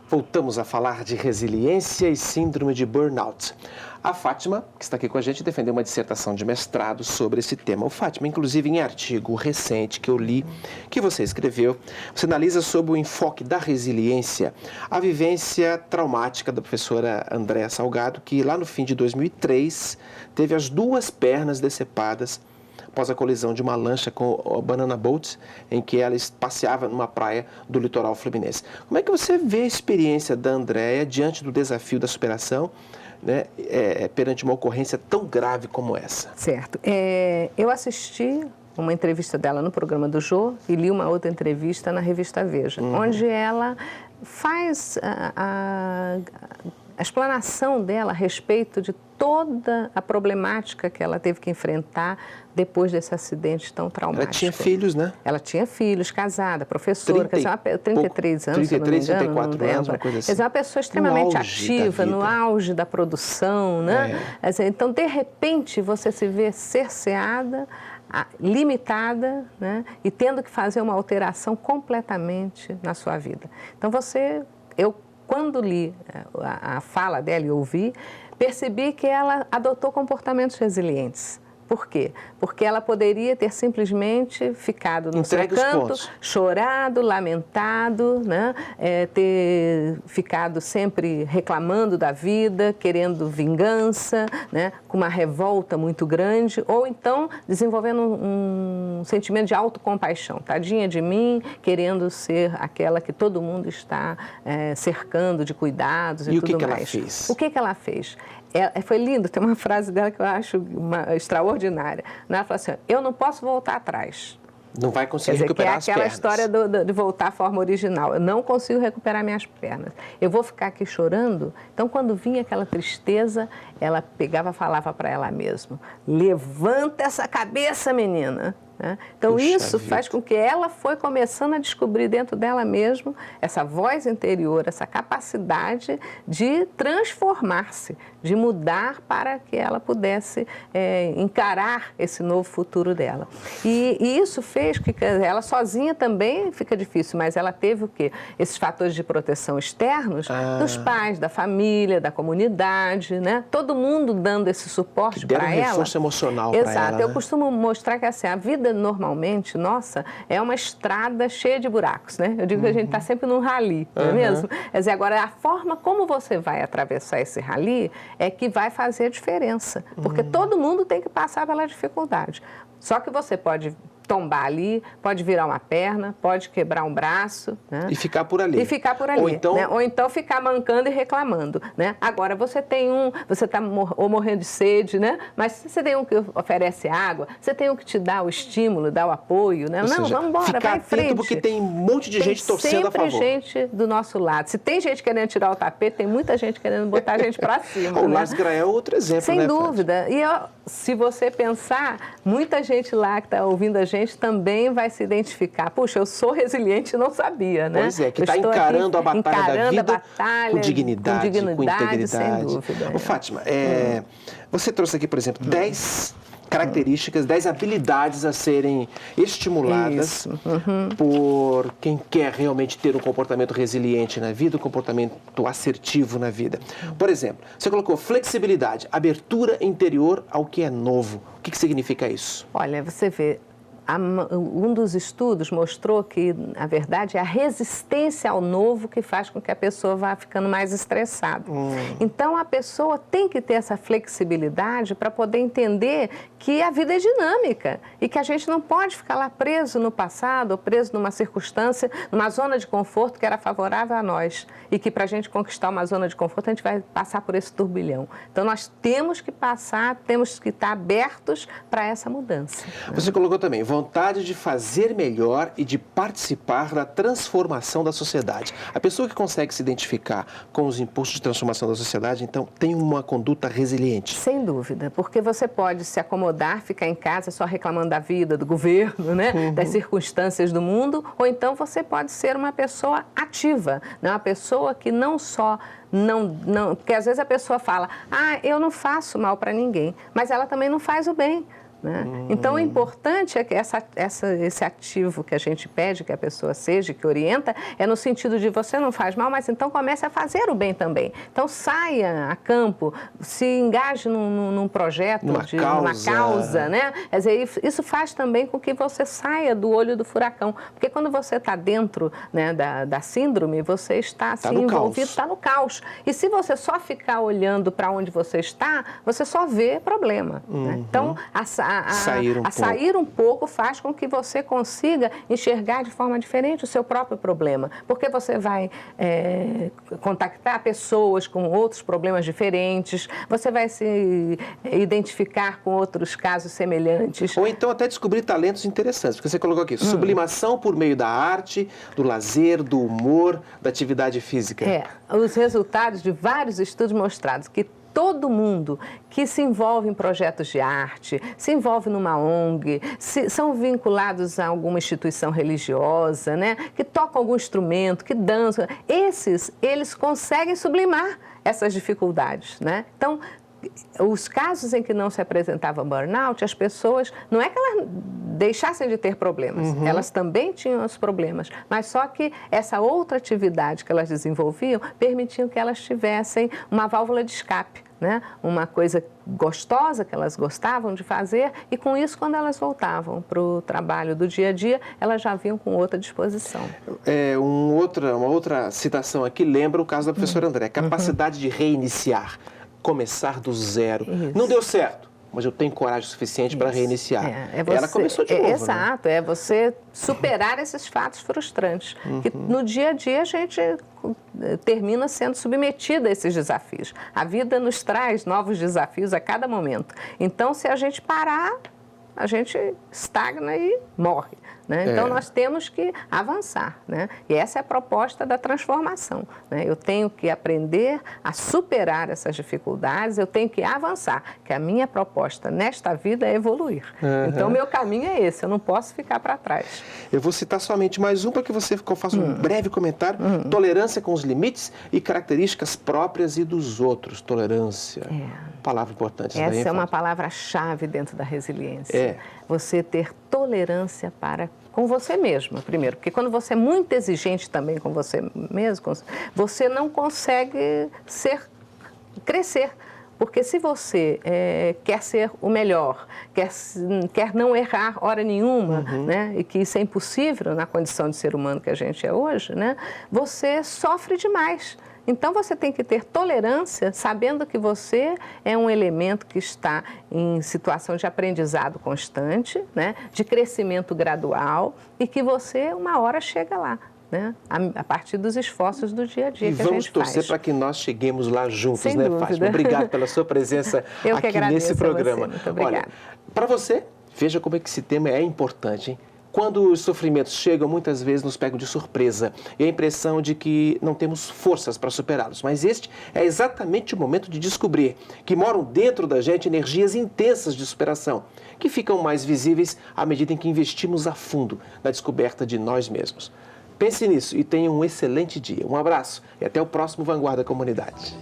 Voltamos a falar de resiliência e síndrome de burnout. A Fátima, que está aqui com a gente, defendeu uma dissertação de mestrado sobre esse tema. O Fátima, inclusive em artigo recente que eu li, que você escreveu, você analisa sobre o enfoque da resiliência, a vivência traumática da professora Andréa Salgado, que lá no fim de 2003 teve as 2 pernas decepadas após a colisão de uma lancha com o Banana Boat, em que ela passeava numa praia do litoral fluminense. Como é que você vê a experiência da Andréa diante do desafio da superação, né, perante uma ocorrência tão grave como essa? Certo. Eu assisti uma entrevista dela no programa do Jô e li uma outra entrevista na revista Veja, onde ela faz a explanação dela a respeito de toda a problemática que ela teve que enfrentar depois desse acidente tão traumático. Ela tinha filhos, né? Ela tinha filhos, casada, professora, 33 anos, 33, se eu não me engano, 34 anos, uma coisa assim. Mas é uma pessoa extremamente ativa, no auge da produção, né? Então, de repente, você se vê cerceada, limitada, né? E tendo que fazer uma alteração completamente na sua vida. Então, quando li a fala dela e ouvi, percebi que ela adotou comportamentos resilientes. Por quê? Porque ela poderia ter simplesmente ficado no seu canto, chorado, lamentado, né? Ter ficado sempre reclamando da vida, querendo vingança, né? Com uma revolta muito grande, ou então desenvolvendo um sentimento de autocompaixão. Tadinha de mim, querendo ser aquela que todo mundo está cercando de cuidados e tudo mais. E o que ela fez? O que ela fez? Foi lindo, tem uma frase dela que eu acho extraordinária. Ela falou assim: eu não posso voltar atrás. Não vai conseguir recuperar as pernas. Que é aquela história de voltar à forma original. Eu não consigo recuperar minhas pernas. Eu vou ficar aqui chorando? Então, quando vinha aquela tristeza, ela pegava e falava para ela mesma: levanta essa cabeça, menina. Então, isso faz com que ela foi começando a descobrir dentro dela mesma essa voz interior, essa capacidade de transformar-se, de mudar para que ela pudesse encarar esse novo futuro dela. E isso fez que ela sozinha também fica difícil, mas ela teve o quê? Esses fatores de proteção externos dos pais, da família, da comunidade, né? Todo mundo dando esse suporte para ela. Deram reforço emocional para ela. Exato. Eu costumo mostrar que assim, a vida normalmente, nossa, é uma estrada cheia de buracos, né? Eu digo que a gente está sempre num rally, não é mesmo? Quer dizer, agora, a forma como você vai atravessar esse rally é que vai fazer a diferença, porque todo mundo tem que passar pela dificuldade. Só que você pode tombar ali, pode virar uma perna, pode quebrar um braço, né? E ficar por ali. E ficar por ali, né? Ou então ficar mancando e reclamando, né? Agora, você está morrendo de sede, né? Mas você tem um que oferece água, você tem um que te dá o estímulo, dá o apoio, né? Não, vamos embora, vai em frente. Porque tem um monte de gente torcendo a favor. Tem sempre gente do nosso lado. Se tem gente querendo tirar o tapete, tem muita gente querendo botar a gente para cima. O Lars Grael é outro exemplo, sem dúvida. E se você pensar, muita gente lá que está ouvindo a gente também vai se identificar. Puxa, eu sou resiliente e não sabia, né? Pois é, que está encarando a batalha da vida com dignidade, com integridade. Sem dúvida. Ô, Fátima, você trouxe aqui, por exemplo, 10 características, 10 habilidades a serem estimuladas por quem quer realmente ter um comportamento resiliente na vida, um comportamento assertivo na vida. Por exemplo, você colocou flexibilidade, abertura interior ao que é novo. O que significa isso? Olha, você vê, um dos estudos mostrou que, na verdade, é a resistência ao novo que faz com que a pessoa vá ficando mais estressada. Então, a pessoa tem que ter essa flexibilidade para poder entender que a vida é dinâmica e que a gente não pode ficar lá preso no passado ou preso numa circunstância, numa zona de conforto que era favorável a nós e que, para a gente conquistar uma zona de conforto, a gente vai passar por esse turbilhão. Então, nós temos que passar, temos que estar abertos para essa mudança. Você colocou também vontade de fazer melhor e de participar da transformação da sociedade. A pessoa que consegue se identificar com os impulsos de transformação da sociedade, então, tem uma conduta resiliente. Sem dúvida, porque você pode se acomodar, ficar em casa só reclamando da vida, do governo, né? Das circunstâncias do mundo, ou então você pode ser uma pessoa ativa, né? Uma pessoa que não só porque às vezes a pessoa fala, eu não faço mal para ninguém, mas ela também não faz o bem. né? Então, o importante é que esse ativo que a gente pede que a pessoa seja, que orienta, é no sentido de você não faz mal, mas então comece a fazer o bem também. Então, saia a campo, se engaje num projeto, numa causa, né? Quer dizer, isso faz também com que você saia do olho do furacão, porque quando você está dentro, né, da síndrome, você está assim, envolvido, está no caos. E se você só ficar olhando para onde você está, você só vê problema, né? Então, sair um pouco faz com que você consiga enxergar de forma diferente o seu próprio problema, porque você vai contactar pessoas com outros problemas diferentes, você vai se identificar com outros casos semelhantes. Ou então até descobrir talentos interessantes, porque você colocou aqui, sublimação por meio da arte, do lazer, do humor, da atividade física. Os resultados de vários estudos mostrados que todo mundo que se envolve em projetos de arte, se envolve numa ONG, são vinculados a alguma instituição religiosa, né, que tocam algum instrumento, que dançam, eles conseguem sublimar essas dificuldades, né? Então, os casos em que não se apresentava burnout, as pessoas, não é que elas deixassem de ter problemas, elas também tinham os problemas, mas só que essa outra atividade que elas desenvolviam permitiam que elas tivessem uma válvula de escape, né? Uma coisa gostosa que elas gostavam de fazer, e com isso, quando elas voltavam para o trabalho do dia a dia, elas já vinham com outra disposição. Uma outra citação aqui lembra o caso da professora André, capacidade de reiniciar. Começar do zero. Isso. Não deu certo, mas eu tenho coragem suficiente para reiniciar. Ela começou de novo. Exato, né? É você superar esses fatos frustrantes. Que no dia a dia a gente termina sendo submetida a esses desafios. A vida nos traz novos desafios a cada momento. Então, se a gente parar, a gente estagna e morre, né? Então, nós temos que avançar, né? E essa é a proposta da transformação, né? Eu tenho que aprender a superar essas dificuldades, eu tenho que avançar, que a minha proposta nesta vida é evoluir. Então, o meu caminho é esse, eu não posso ficar para trás. Eu vou citar somente mais um para que você faça um breve comentário. Tolerância com os limites e características próprias e dos outros. Tolerância. Palavra importante. Essa é uma palavra-chave dentro da resiliência. Você ter tolerância com você mesma, primeiro. Porque quando você é muito exigente também com você mesmo, você não consegue crescer. Porque se você quer ser o melhor, quer não errar hora nenhuma, né? E que isso é impossível na condição de ser humano que a gente é hoje, né? Você sofre demais. Então, você tem que ter tolerância, sabendo que você é um elemento que está em situação de aprendizado constante, né? De crescimento gradual, e que você, uma hora, chega lá, né? A partir dos esforços do dia a dia que a gente faz. E vamos torcer para que nós cheguemos lá juntos, sem né, dúvida. Fátima? Obrigado pela sua presença aqui nesse programa. Muito obrigada. Para você, veja como é que esse tema é importante, hein? Quando os sofrimentos chegam, muitas vezes nos pegam de surpresa e a impressão de que não temos forças para superá-los. Mas este é exatamente o momento de descobrir que moram dentro da gente energias intensas de superação, que ficam mais visíveis à medida em que investimos a fundo na descoberta de nós mesmos. Pense nisso e tenha um excelente dia. Um abraço e até o próximo Vanguarda Comunidade.